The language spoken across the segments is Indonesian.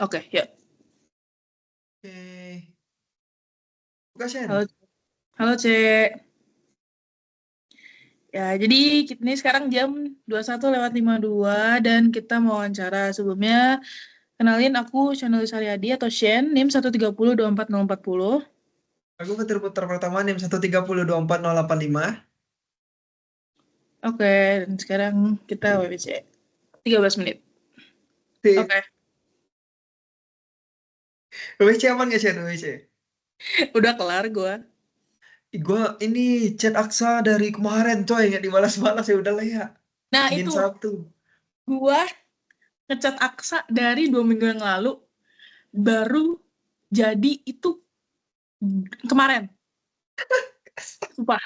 Oke, yuk. Oke. Buka, Shen. Halo, Cek. Ya, jadi ini sekarang jam 21:52 dan kita mau wawancara. Sebelumnya, kenalin aku Channel Saryadi atau Shen, NIM 1302440. Aku putar pertama NIM 130248085. Oke, dan sekarang kita WWC. 13 menit. Sip. Oke, WC aman nggak, Shen? WC. udah kelar gue. Gue ini chat Aksa dari kemarin, coy. Nggak dibalas-balas, ya udahlah ya. Nah, Min itu satu. gue ngecat Aksa dari 2 minggu yang lalu, baru jadi itu kemarin. Sumpah.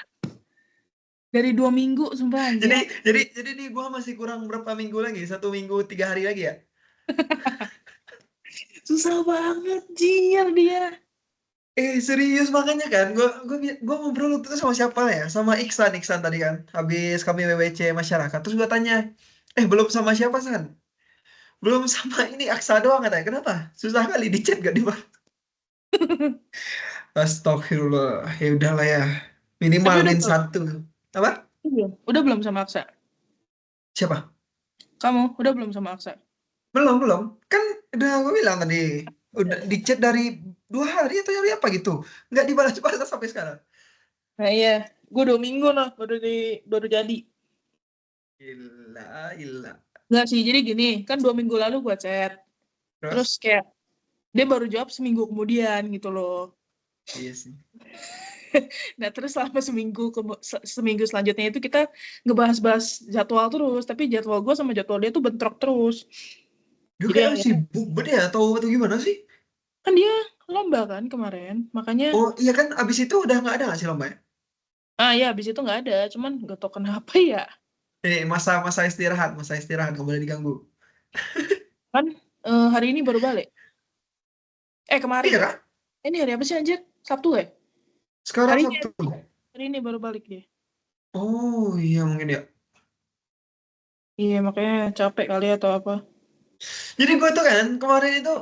Dari 2 minggu, sumpah anjir. Jadi nih gue masih kurang berapa minggu lagi? 1 minggu 3 hari lagi ya? Susah banget, jir dia. Serius makanya kan, gue ngobrol waktu itu sama siapa ya? Sama Iksan tadi kan. Habis kami WWC masyarakat, terus gue tanya, belum sama siapa, San? Belum sama ini Aksa doang katanya. Kenapa? Susah kali di chat gak dibalas. Astagfirullah. Ya udahlah ya. Tapi Minimal udah min belum? satu. Apa? Udah belum sama Aksa? Siapa? Kamu udah belum sama Aksa? Belum. Kan udah gue bilang tadi. Udah di chat dari 2 hari atau hari apa gitu. Nggak dibalas-balas sampai sekarang. Nah iya, gue 2 minggu loh baru jadi. Gila. Nggak sih, jadi gini, kan 2 minggu lalu gue chat. Terus Terus? kayak, dia baru jawab seminggu kemudian gitu loh. Iya sih. Nah terus selama seminggu selanjutnya itu kita ngebahas-bahas jadwal terus. Tapi jadwal gue sama jadwal dia tuh bentrok terus. Dia Jadi kayak akhirnya, sibuk banget ya atau gimana sih? kan dia lomba kan kemarin. Makanya, Oh iya kan abis itu udah nggak ada nggak sih lomba ya? ya abis itu nggak ada. Cuman gak tau kenapa ya. Masa istirahat nggak boleh diganggu. Kan hari ini baru balik. Kemarin Iya ya. kan? Ini hari apa sih anjir? Sabtu ya? Sekarang Hari ini, Sabtu. hari ini baru balik dia. Oh iya mungkin ya. Iya, makanya capek kali atau apa. Jadi gue tuh kan kemarin itu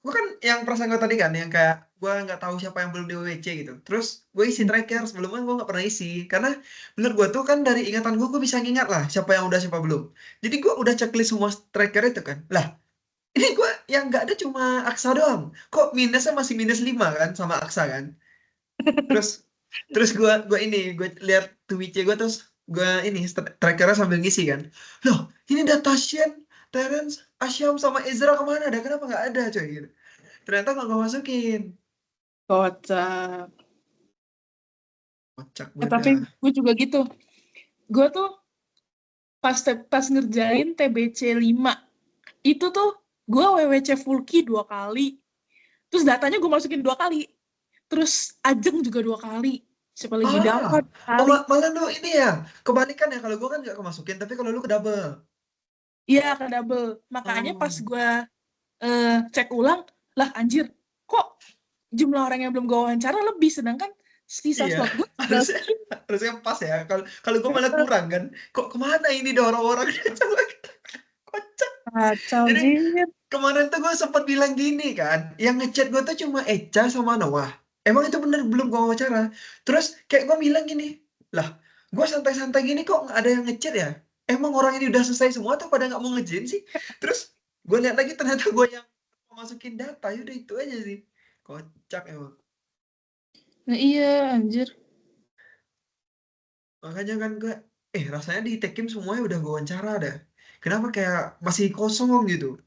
gue kan yang perasaan gue tadi kan yang kayak gue nggak tahu siapa yang belum di WWC gitu. Terus gue isi Hmm. tracker sebelumnya gue nggak pernah isi karena menurut gue tuh kan dari ingatan gue bisa ngingat lah siapa yang udah siapa belum. Jadi gue udah checklist semua tracker itu kan. Lah ini gue yang nggak ada cuma Aksa doang. Kok minusnya masih -5 kan sama Aksa kan. Terus terus gue lihat Twitch gue terus gue ini trackernya sambil ngisi kan. Loh ini data Shen, Terence, Asyam sama Ezra kemana ada? Kenapa nggak ada coy gitu. Ternyata nggak gue masukin. Kocak. Kocak Tapi beda. gue juga gitu. Gue tuh pas ngerjain TBC 5, itu tuh gue WWC full key 2 kali. Terus datanya gue masukin 2 kali. Terus Ajeng juga 2 kali. Siapa lagi Ah, dapat kali. malah lu ini ya kebalikan ya kalau gue kan nggak kemasukin tapi kalau lu ke double. Iya, ke double. Makanya pas Oh, gue cek ulang, lah anjir, kok jumlah orang yang belum gue wawancara lebih, sedangkan sisa iya slot gue tinggal harusnya segini. harusnya pas ya. Kalau kalau gue malah kurang kan. Kok kemana ini dah orang-orang kocak. Kacau, Jadi jir. kemarin tuh gue sempat bilang gini kan, yang ngechat gue tuh cuma Echa sama Noah. Emang itu bener belum gue wawancara. Terus kayak gue bilang gini, lah gue santai-santai gini kok nggak ada yang ngechat ya? Emang orang ini udah selesai semua atau pada nggak mau ngejoin sih? Terus gue lihat lagi ternyata gue yang mau masukin data, yaudah itu aja sih. Kocak emang. Nah iya, anjir. Makanya kan gue, rasanya di Tekim semuanya udah gue wawancara dah. Kenapa kayak masih kosong gitu?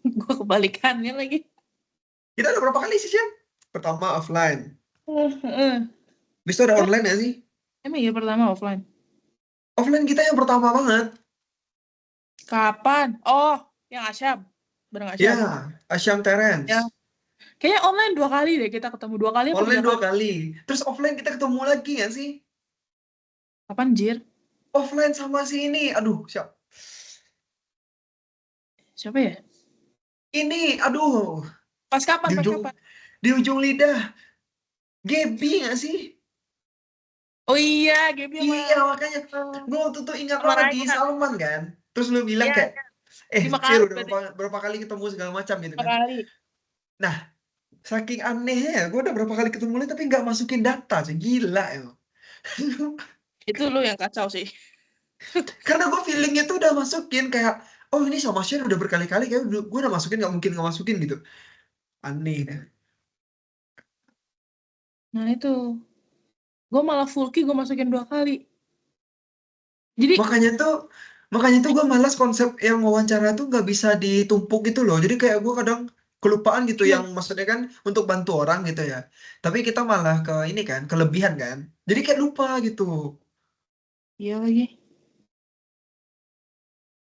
Gue kebalikannya lagi. Kita udah berapa kali sih, Syam? Pertama offline. Eh. Habis itu ada Emang, online ya sih? emang iya pertama offline? Offline kita yang pertama banget. Kapan? Oh, yang Asyam. Bareng Ya, Asyam. Asyam Ya. Terence. Kayaknya online 2 kali deh. Kita ketemu 2 kali apa Online 3 dua kali. kali. Terus offline kita ketemu lagi ya sih? Kapan, Jir? Offline sama si ini. Aduh, siap. Siapa ya? Aduh. Pas kapan? Di Pas ujung, kapan? di ujung lidah. Gaby nggak sih? Oh iya, Gaby sama Iya, makanya. Gue waktu itu ingat sama lo lagi Raja. Salman kan? Terus lu bilang Iya, kayak, iya. 5 Cil kali udah berarti. berapa kali ketemu segala macam gitu 5 kan. kali. Nah, saking anehnya ya, gue udah berapa kali ketemu lu tapi nggak masukin data sih, gila ya. Itu lu yang kacau sih. Karena gue feelingnya tuh udah masukin kayak, oh ini sama Shane udah berkali-kali kayak gue udah masukin, nggak mungkin nggak masukin gitu. Aneh deh. Nah itu. Gue malah full key gue masukin 2 kali. Jadi, Makanya tuh makanya tuh gue malas konsep yang wawancara tuh nggak bisa ditumpuk gitu loh. Jadi kayak gue kadang kelupaan gitu, iya, yang maksudnya kan untuk bantu orang gitu ya. Tapi kita malah ke ini kan, kelebihan kan. Jadi kayak lupa gitu. iya lagi.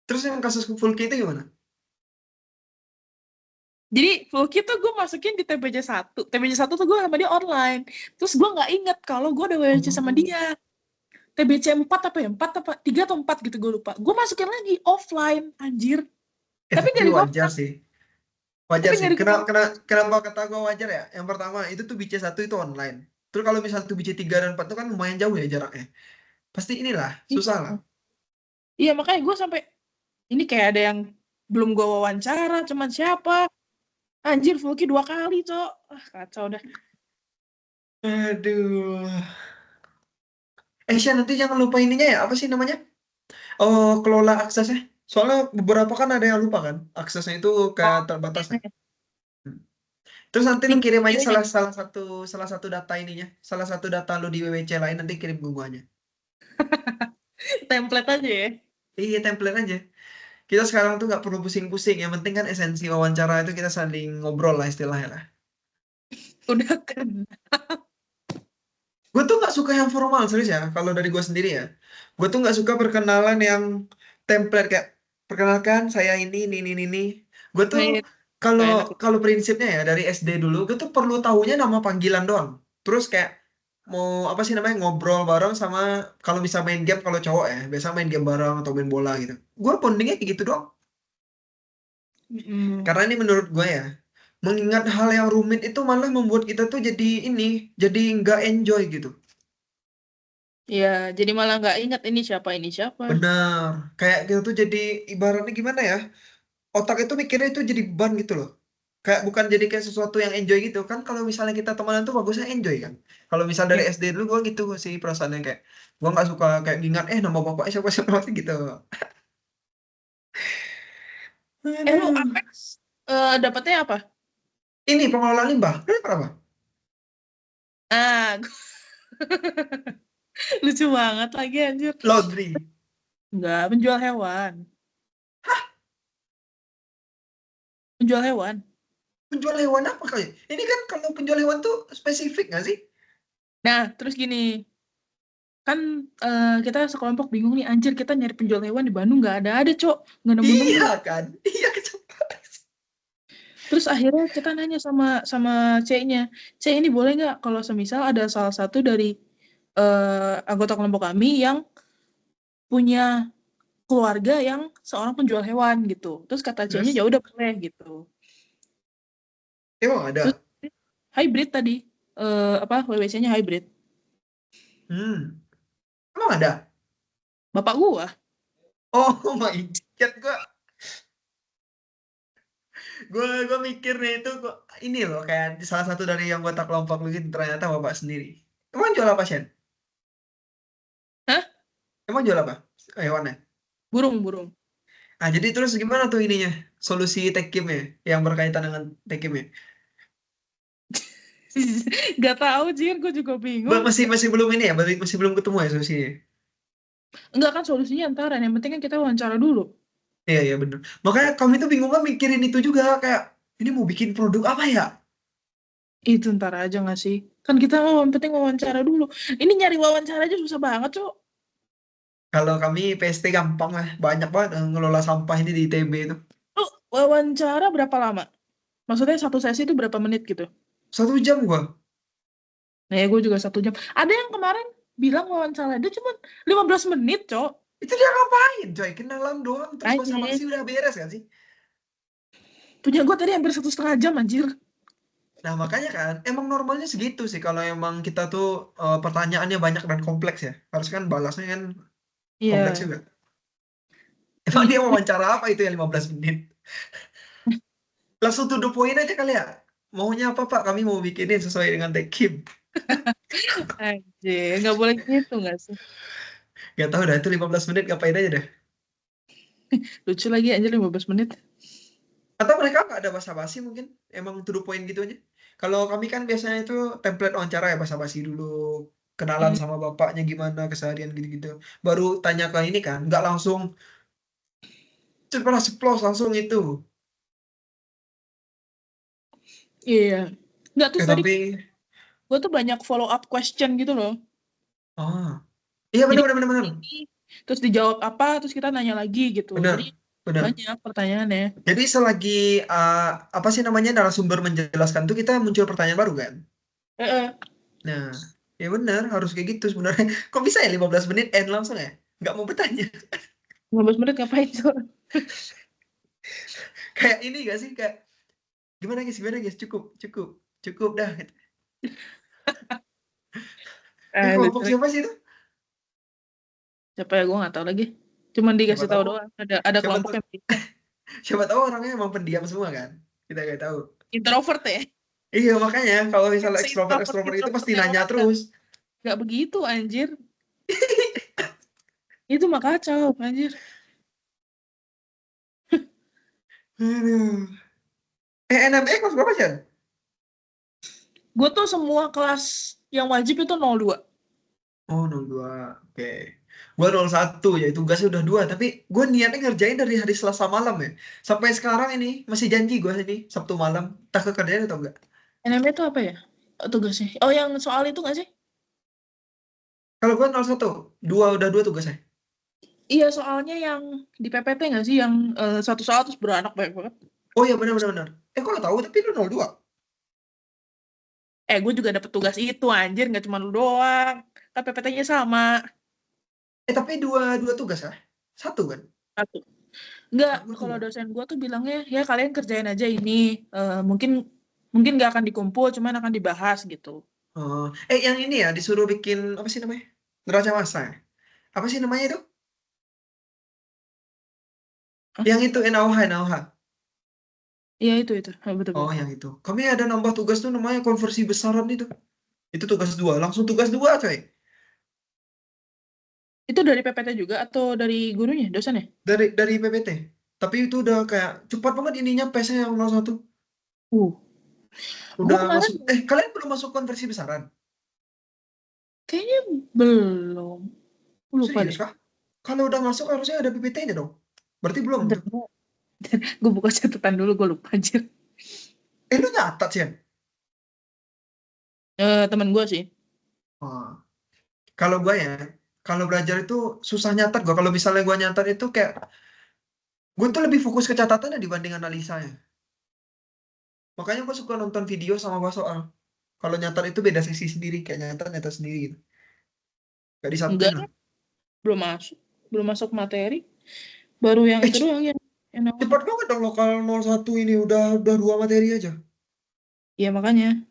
Terus yang kasus Fulki itu gimana? Jadi full key tuh gue masukin di TBC 1. TBC 1 tuh gue sama dia online. Terus gue nggak inget kalau gue udah WWC sama Oh, dia. TBC 4 apa ya? 4 apa? 3 atau 4 gitu gue lupa. Gue masukin lagi offline, anjir. Tapi tapi nggak di wajar kontak. sih. Wajar Tapi sih. nggak di kontak. Kenapa kata gue wajar ya? Yang pertama, itu tuh BC1 itu online. Terus kalau misalnya tuh BC3 dan 4 itu kan lumayan jauh ya jaraknya. Pasti inilah, susah lah. Iya, makanya gue sampai, ini kayak ada yang belum gue wawancara, cuman siapa? Anjir, full key 2 kali, Cok. Ah, kacau dah. Aduh. Sya, nanti jangan lupa ininya ya, apa sih namanya? Oh, kelola aksesnya. Soalnya beberapa kan ada yang lupa kan, aksesnya itu kayak Oh, terbatas ya. iya. Hmm. Terus nanti lu Link kirim aja videonya. salah satu data ininya, salah satu data lu di WWC lain, nanti kirim ke guanya. Template aja ya. Iya, template aja. Kita sekarang tuh nggak perlu pusing-pusing. Yang penting kan esensi wawancara itu kita saling ngobrol lah istilahnya lah. Udah kan. Gue tuh nggak suka yang formal, serius ya. Kalau dari gue sendiri ya, gue tuh nggak suka perkenalan yang template kayak perkenalkan saya ini. Gue Nah, tuh iya, kalau nggak enak. kalau prinsipnya ya dari SD dulu, gue tuh perlu tahunya nama panggilan doang. Terus kayak mau apa sih namanya, ngobrol bareng sama, kalau bisa main game kalau cowok ya, biasa main game bareng atau main bola gitu. Gue bondingnya kayak gitu doang. Mm. Karena ini menurut gue ya, mengingat hal yang rumit itu malah membuat kita tuh jadi nggak enjoy gitu. Ya, jadi malah nggak ingat ini siapa. Bener, kayak gitu tuh jadi ibaratnya gimana ya? Otak itu mikirnya itu jadi beban gitu loh. Kayak bukan jadi kayak sesuatu yang enjoy gitu kan. Kalau misalnya kita temenan tuh bagusnya enjoy kan. Kalau misal dari Ya. SD dulu gua gitu sih perasaannya, kayak gua nggak suka kayak ngingat nama bapaknya siapa siapa gitu. Lu Aduh. Apex dapetnya apa? Ini pengelola limbah. Lu dapat apa? Ah, lucu banget lagi anjir. Laundry. Enggak, penjual hewan. Penjual hewan. Penjual hewan apa kali? Ini kan kalau penjual hewan tuh spesifik nggak sih? Nah, terus gini, kan kita sekelompok bingung nih, anjir kita nyari penjual hewan di Bandung nggak ada, Cok. Nggak nemu-nemu. Iya kan? Iya kecepatan. Terus akhirnya kita nanya sama sama C-nya, C ini boleh nggak kalau semisal ada salah satu dari anggota kelompok kami yang punya keluarga yang seorang penjual hewan gitu. Terus kata C-nya ya Terus udah boleh gitu. emang Terus ada. hybrid tadi, apa WWC-nya hybrid. Hmm. Emang ada. Bapak gua. Oh my God, gue mikir nih itu kok ini loh kayak salah satu dari yang anggota kelompok mungkin ternyata bapak sendiri. Emang jual apa, Shen? Hah? Emang jual apa hewannya? Burung. Ah, jadi terus gimana tuh ininya? Solusi tekimnya yang berkaitan dengan tekimnya? Gak tahu, Jir, gue juga bingung. Masih masih belum ini ya, berarti masih belum ketemu ya solusinya. Enggak kan solusinya antara, yang penting kan kita wawancara dulu. Iya iya bener. Makanya kami tuh bingung kan mikirin itu juga, kayak ini mau bikin produk apa ya? Itu ntar aja gak sih? Kan kita yang penting wawancara dulu. Ini nyari wawancara aja susah banget, Cok. Kalau kami PST gampang lah, banyak banget ngelola sampah ini di ITB itu. Lu wawancara berapa lama? Maksudnya satu sesi itu berapa menit gitu? 1 jam gua. Nah ya gue juga 1 jam. Ada yang kemarin bilang wawancara dia cuma 15 menit, Cok. Itu dia ngapain coy? Kenalan doang terus Aja. basa-basi udah beres kan sih? Punya gue tadi hampir 1,5 jam, anjir. Nah makanya kan, emang normalnya segitu sih kalau emang kita tuh pertanyaannya banyak dan kompleks ya. Harus kan balasnya kan kompleks Iya. juga. Emang Iya. dia wawancara apa itu yang 15 menit? Langsung to the point aja kali ya? Maunya apa Pak? Kami mau bikinin sesuai dengan Tekim. Anjir, nggak boleh gitu nggak sih? Gak tahu dah itu 15 menit ngapain aja deh. Lucu lagi anjir 15 menit. Atau mereka nggak ada basa-basi mungkin? Emang to the point gitu aja. Kalau kami kan biasanya itu template wawancara ya basa-basi dulu. Kenalan Hmm, sama bapaknya gimana, keseharian gitu-gitu. Baru tanya ke ini kan. Nggak langsung ceplos langsung itu. iya. Nggak, Ya terus tadi tapi, gue tuh banyak follow up question gitu loh. oh. Iya Jadi benar benar benar benar. ini, terus dijawab apa, terus kita nanya lagi gitu. Jadi Benar, benar. banyak pertanyaannya. Jadi selagi apa sih namanya narasumber menjelaskan tuh kita muncul pertanyaan baru kan? Heeh. Nah, ya benar harus kayak gitu sebenarnya. Kok bisa ya 15 menit end langsung ya? Nggak mau bertanya. 15 menit ngapain tuh? Kayak ini gak sih kayak gimana guys cukup cukup cukup dah. Lucu Kelompok lagi. siapa sih itu? Siapa ya, gue nggak tahu lagi. Cuman Siapa dikasih tahu tahu doang. Ada siapa kelompok tahu yang bisa. siapa tahu orangnya emang pendiam semua kan? Kita nggak tahu. Introvert ya. Iya makanya kalau misalnya ekstrovert Se-introvert ekstrovert itu pasti introvertnya nanya orang terus. nggak begitu anjir. Itu mah kacau anjir. Aduh. NME kelas berapa sih? Gue tuh semua kelas yang wajib itu 02. Oh 02. Oke. Gua 01 ya tugasnya udah 2 tapi gue niatnya ngerjain dari hari Selasa malam ya. Sampai sekarang ini masih janji gue ini Sabtu malam. Tak kekerjaan atau enggak? NMB itu apa ya? Tugasnya. Oh, yang soal itu nggak sih? Kalau gue 01, udah 2 tugasnya. Iya, soalnya yang di PPT nggak sih? Yang satu soal terus beranak banyak banget. Oh iya benar benar benar. Kok lo tahu tapi lu 02. Gue juga dapet tugas itu anjir. Nggak cuma lu doang. Kan PPT-nya sama. Tapi dua tugas ya? Satu kan? Satu. Nggak, Oh, kalau dua. dosen gue tuh bilangnya, ya kalian kerjain aja ini. Mungkin mungkin nggak akan dikumpul, cuman akan dibahas gitu. Oh, yang ini ya disuruh bikin apa sih namanya? Neraca massa ya? Apa sih namanya itu? Hah? Yang itu NaOH, NaOH. Iya, itu. Oh, Betul-betul. yang itu. Kami ada nambah tugas tuh namanya konversi besaran itu. Itu tugas 2, langsung tugas 2 coy. Itu dari PPT juga atau dari gurunya, dosennya? Dari PPT. Tapi itu udah kayak cepat banget ininya PS-nya yang 01. Uh, gue Udah kemarin masuk. Kalian belum masuk konversi besaran? kayaknya belum. Lupa Serius deh. kah? Kalau udah masuk harusnya ada PPT-nya dong. Berarti belum Bentar, tuh. gue buka catatan dulu, gue lupa anjir. Lu nyatat sih ya? Temen gue sih. Oh. Kalau gue ya, kalau belajar itu susah nyatat gue. Kalau misalnya gue nyatat itu kayak gue tuh lebih fokus ke catatannya dibanding analisanya. Makanya gue suka nonton video sama bahas soal. Kalau nyatat itu beda sesi sendiri, kayak nyatat sendiri gitu. Gak Enggak disatuin lah. deh, belum masuk. Belum masuk materi. Baru yang Eh, itu doang yang awal. cepat banget dong lokal 01 ini udah 2 materi aja. Iya, makanya.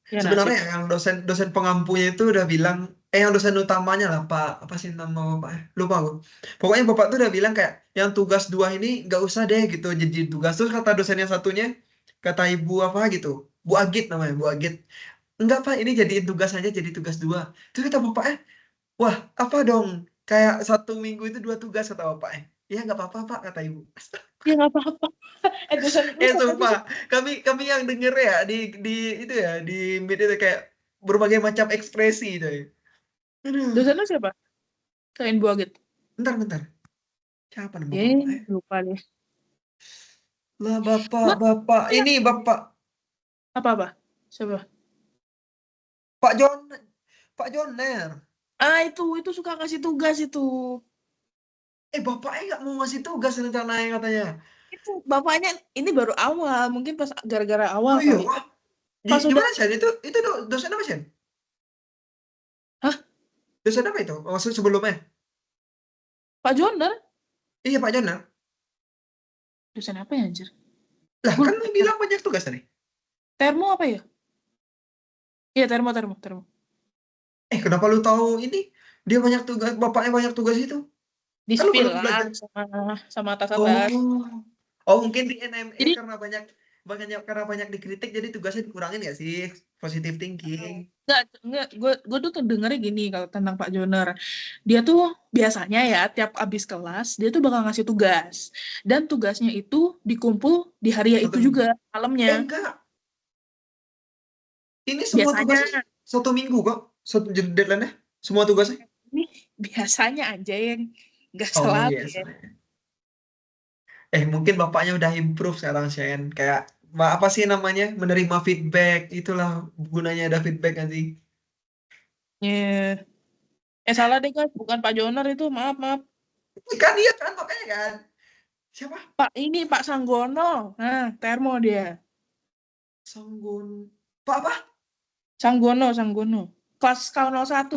Ya Sebenarnya nasib. ya, yang dosen dosen pengampunya itu udah bilang, yang dosen utamanya lah Pak, apa sih nama Bapak? Lupa aku. Pokoknya Bapak tuh udah bilang kayak yang tugas 2 ini nggak usah deh gitu jadi tugas tuh kata dosen yang satunya, kata Ibu apa gitu, Bu Agit namanya, Bu Agit. Enggak Pak, ini jadiin tugas aja jadi tugas 2. Terus kata bapaknya, wah apa dong? Kayak 1 minggu itu 2 tugas kata bapaknya. Ya nggak apa-apa Pak kata Ibu. Ya nggak apa-apa. Dosen lu siapa aja Sumpah, sih? kami yang denger ya di itu ya di meet itu kayak berbagai macam ekspresi itu ya. Aduh, Dosen lu siapa? Selain Bu Agit. bentar. Siapa nama Ya, bapak? lupa deh. Lah Gue bapak ini bapak apa-apa? Siapa? Pak Jon Pak Joner. Itu suka ngasih tugas itu. Bapaknya nggak mau ngasih tugas rencananya katanya. Itu bapaknya ini baru awal, mungkin pas gara-gara awal Oh iya, kali. wah. Pas udah, Gimana sih itu dosen apa sih? hah? Dosen apa itu? Maksud sebelumnya? Pak Joner? Iya Pak Joner. Dosen apa ya anjir? Lah Gue kan lupa. lu bilang banyak tugas tadi. Termo apa ya? Iya, termo. Kenapa lu tahu ini? Dia banyak tugas, bapaknya banyak tugas itu. Kan lu Di-spill belum lah belajar. sama atas-atas. Oh. Oh, mungkin di NME Jadi karena banyak dikritik jadi tugasnya dikurangin nggak sih? Positive thinking. enggak, gue tuh dengernya gini kalau tentang Pak Joner. Dia tuh biasanya ya tiap abis kelas dia tuh bakal ngasih tugas. Dan tugasnya itu dikumpul di hari ya Satu itu minggu. juga malamnya. Enggak. Ini semua Biasanya tugasnya 1 minggu kok. Satu deadline-nya. Semua tugasnya. ini biasanya aja yang nggak Oh selalu iya, ya. sorry. Mungkin bapaknya udah improve sekarang, Shen. Kayak, apa sih namanya? Menerima feedback. Itulah gunanya ada feedback nanti. Ya. Salah deh guys, bukan Pak Joner itu, maaf maaf. Kan iya kan, makanya kan. Siapa? Pak Sanggono. Nah, Termo dia. Sanggun. Pak apa? Sanggono. Kelas K01.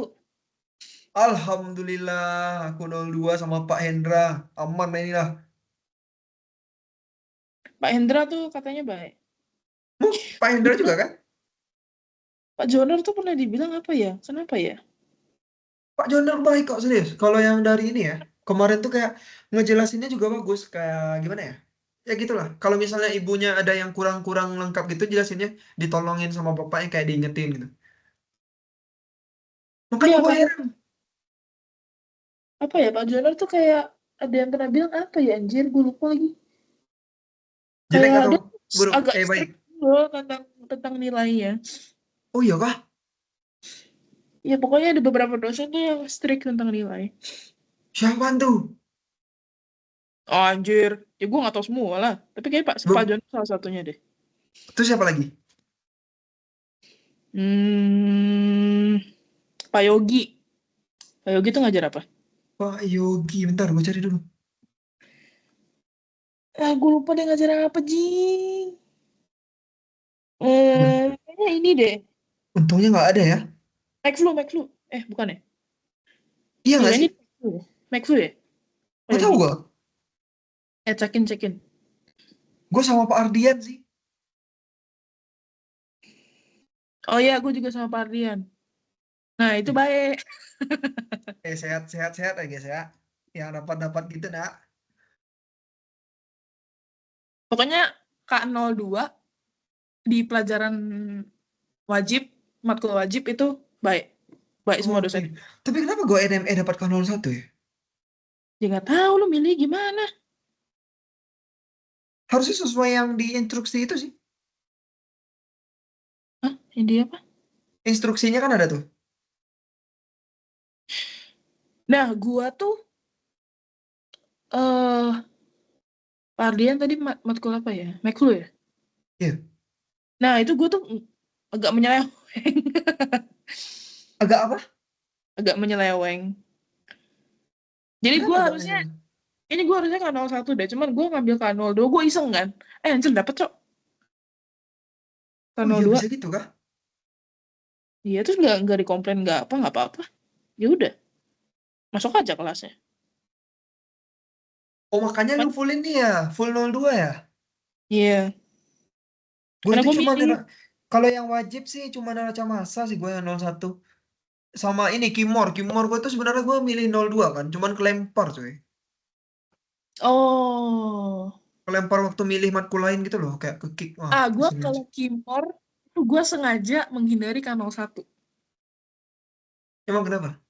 Alhamdulillah, aku 02 sama Pak Hendra. Aman inilah. Pak Hendra tuh katanya baik. Pak Hendra juga kan? Pak Joner tuh pernah dibilang apa ya? Kenapa ya? Pak Joner baik kok, serius. Kalau yang dari ini ya, kemarin tuh kayak ngejelasinnya juga bagus. Kayak gimana ya? Ya gitulah. Kalau misalnya ibunya ada yang kurang-kurang lengkap gitu jelasinnya, ditolongin sama bapaknya kayak diingetin gitu. Makanya Iya gue kayak heran. apa ya, Pak Joner tuh kayak ada yang pernah bilang apa ya, anjir gue lupa lagi. Jelek Kayak atau dia buruk? agak Baik. strict loh tentang nilainya. Oh iya kah? Ya pokoknya ada beberapa dosen tuh yang strict tentang nilai. Siapa tuh? Oh, anjir, ya gue gak tahu semua lah. Tapi kayak Pak Bu, Joner salah satunya deh. itu siapa lagi? Hmm, Pak Yogi. Pak Yogi tuh ngajar apa? Pak Yogi. Bentar, gue cari dulu. Gue lupa dia ngajar apa, Jing. Ben- Kayaknya ini deh. Untungnya nggak ada ya. McFlu. Bukan ya? Iya Iya, nggak kayaknya sih? McFlu ya. McFlu ya? Pak Nggak tahu Yogi. gue. Cekin. Gue sama Pak Ardian sih. Oh iya, gue juga sama Pak Ardian. Nah, itu baik. Sehat-sehat ya guys ya. Yang dapat-dapat gitu nak. Pokoknya K02 di pelajaran wajib, matkul wajib itu baik. Baik semua Oke. dosen. Tapi kenapa gue NME dapat K01 ya? Ya nggak tahu lu milih gimana. Harusnya sesuai yang di instruksi itu sih. Hah? Ini apa? Instruksinya kan ada tuh. Nah, gua tuh eh Pak Ardian tadi matkul apa ya? Matkul ya? Iya. Nah, itu gua tuh agak menyeleweng. Agak apa? Agak menyeleweng. Jadi Kenapa gua agak harusnya, menyeleweng? ini gua harusnya K01 deh, cuman gua ngambil K02, gua iseng kan. Anjir dapet, Cok. Oh iya K02. bisa gitu kah? Iya, terus nggak dikomplain, nggak apa-apa. Ya udah, masuk aja kelasnya. Oh makanya lu Cuman, full ini ya. Full 02 ya? iya, Gue karena itu gue cuma milih. kalau yang wajib sih cuma neraca massa sih gue yang 01. Sama ini Kimor gue tuh sebenarnya gue milih 02 kan. Cuman kelempar cuy. Oh, Kelempar waktu milih matkul lain gitu loh. Kayak ke kick. Wah gue kesini aja. kalau Kimor, itu gue sengaja menghindari K01. Emang kenapa?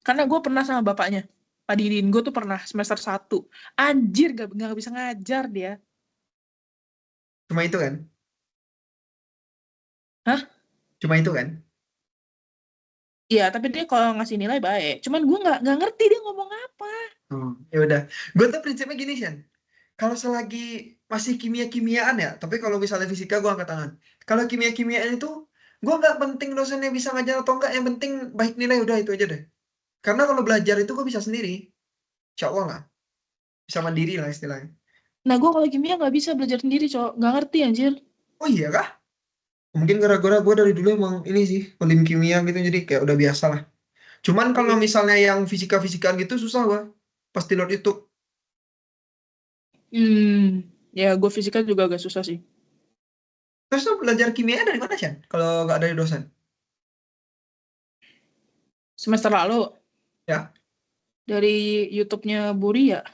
Karena gue pernah sama bapaknya. Pak Didin, gue tuh pernah semester 1. Anjir, gak bisa ngajar dia. Cuma itu kan? Hah? Cuma itu kan? Iya, tapi dia kalau ngasih nilai baik. Cuman gue nggak ngerti dia ngomong apa. Oh, ya udah. Gue tuh prinsipnya gini Shan. Kalau selagi masih kimia-kimiaan ya, tapi kalau misalnya fisika gue angkat tangan. Kalau kimia-kimiaan itu, gue nggak penting dosennya bisa ngajar atau enggak, yang penting baik nilai udah itu aja deh. Karena kalau belajar itu gue bisa sendiri, insya Allah lah, bisa mandiri lah istilahnya. Nah, gue kalau kimia nggak bisa belajar sendiri, cowok. Nggak ngerti, anjir. Oh iya kah? Mungkin gara-gara gue dari dulu emang ini sih, olim kimia gitu, jadi kayak udah biasa lah. Cuman kalau Iya. misalnya yang fisika-fisikaan gitu susah gue, pasti load itu. Ya gue fisika juga agak susah sih. Terus tuh belajar kimia dari mana Shan? Kalau nggak dari dosen? semester lalu. Ya. Dari YouTube-nya Buri ya?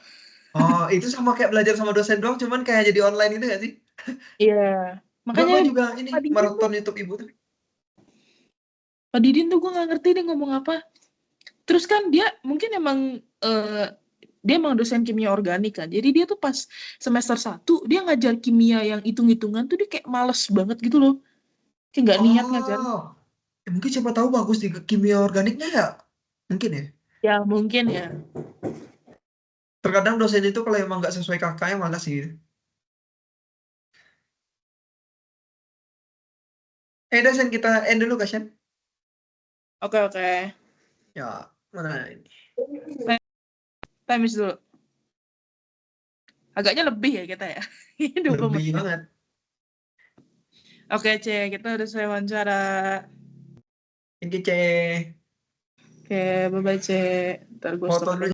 Oh, itu sama kayak belajar sama dosen doang, cuman kayak jadi online itu nggak sih? Iya. Gue Makanya juga ini Pak Didin tuh, maraton YouTube Ibu tuh. Pak Didin tuh gue nggak ngerti dia ngomong apa. Terus kan dia mungkin emang dia emang dosen kimia organik kan. Jadi dia tuh pas semester 1 dia ngajar kimia yang hitung-hitungan tuh dia kayak males banget gitu loh. Kayak nggak niat ngajar. Oh, mungkin siapa tahu bagus di kimia organiknya ya? Mungkin ya. Ya mungkin ya. Terkadang dosen itu kalau emang nggak sesuai kakaknya malas sih. Dosen kita end dulu kasihan. Oke oke. Ya, mana ini? Times dulu. Agaknya lebih ya kita ya. 20 Lebih menit. banget. Oke, C, kita udah selesai wawancara. Thank you, Ce. Oke, bye-bye, C. Ntar gue Foto stop. dulu.